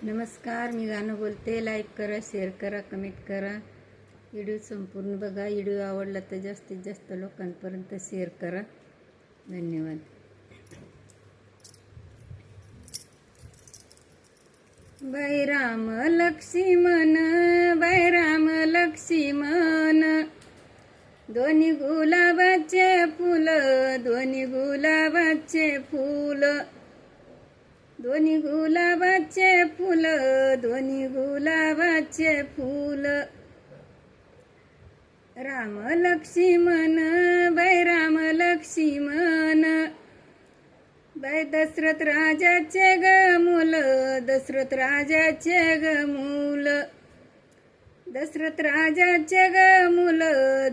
नमस्कार, मी गाणं बोलते. लाईक करा, शेअर करा, कमेंट करा. व्हिडिओ संपूर्ण बघा. व्हिडिओ आवडला तर जास्तीत जास्त लोकांपर्यंत शेअर करा. धन्यवाद. बाई राम लक्ष्मण, बाई राम लक्ष्मण, दोन्ही गुलाबाचे फुल, दोन्ही गुलाबाचे फुल, दोन्ही गुलाबाचे फुल, दोन्ही गुलाबाचे फुल. राम लक्ष्मण, बाई राम लक्ष्मण, बाई दशरथ राजाचे ग मूल, दशरथ राजाचे ग मूल, दशरथ राजाचे ग मूल,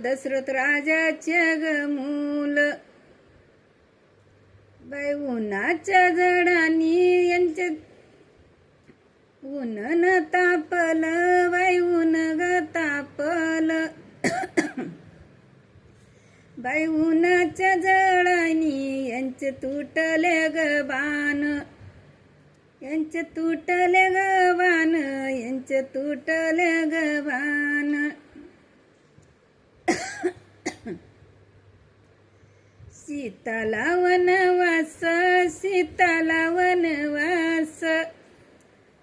दशरथ राजाचे ग मूल. बाई उन्हाच्या जडानी यांचे ऊन न तापल, बाई ऊन ग तापल, बाई उन्हाच्या जडानी यांचे तुटले ग बाण, यांचे तुटले ग बाण, यांचे तुटले ग बाण. सीताला वनवास, सीताला वनवास,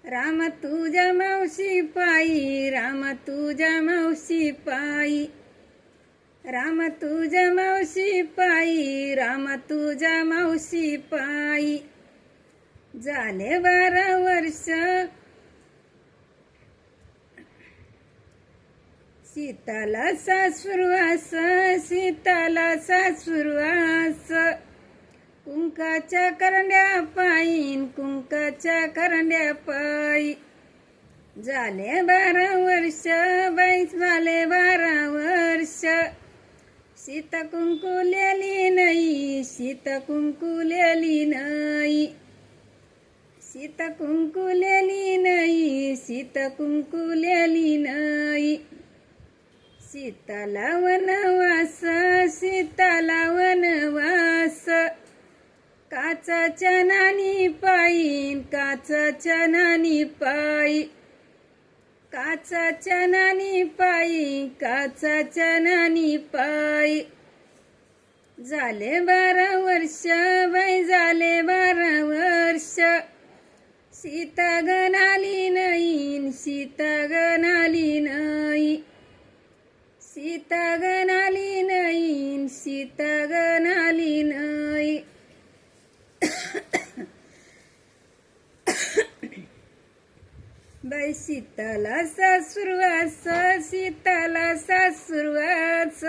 राम तुझ्या मावशी पायी, राम तुझ्या मावशी पायी, राम तुझ्या मावशी पायी, राम तुझ्या मावशी पायी. झाले 12 वर्ष, सीताला सासुरवास, सीताला सासुरवास, कुंकाच्या करंड्या पायीन, कुंकाच्या करंड्या पायी. झाले 12 वर्ष, बाई झाले 12 वर्ष, सीता कुंकुलेली नाही, सीता कुंकुलेली नाही, सीता कुंकुलेली नाही, सीता कुंकुलेली नाही. सीताला वनवास, सीताला वनवास, काचाच्या नानी पायी, काचाच्या नानी पायी, काचाच्या नानी पायी, काचाच्या नानी पायी. झाले 12 वर्ष, बाई झाले 12 वर्ष, सीता गणाली नाही, सीता गणाली नाही, सीता गणाली नाही, सीता गणाली नाही. बाई सीताला सासुरवास, सीताला सासुरवास,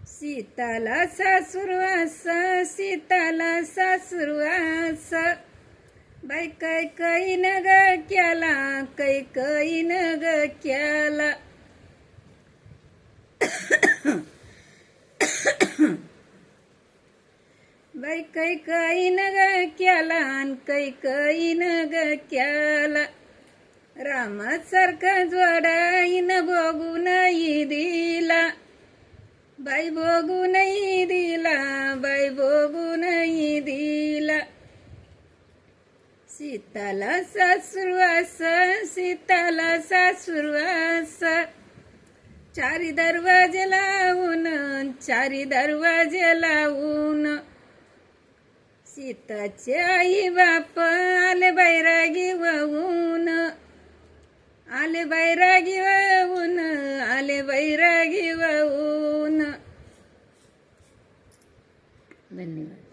सीताला सासुरवास, सीताला सासुरवास. बाई कै न ग केला, कै न ग केला, बाई कै न ग केला, कै न ग केला. रामासारखा जोडाईन बघूनही दिला, बाई बघूनही दिला, बाई बघूनही दिला. सीताला सासुरवास, सीताला सासुरवास, चारी दरवाजे लावून, चारी दरवाजे लावून. सीताचे आई बाप आले बैरागी वाहून, आले बैरागी वाहून, आले बैरागी वाहून. धन्यवाद.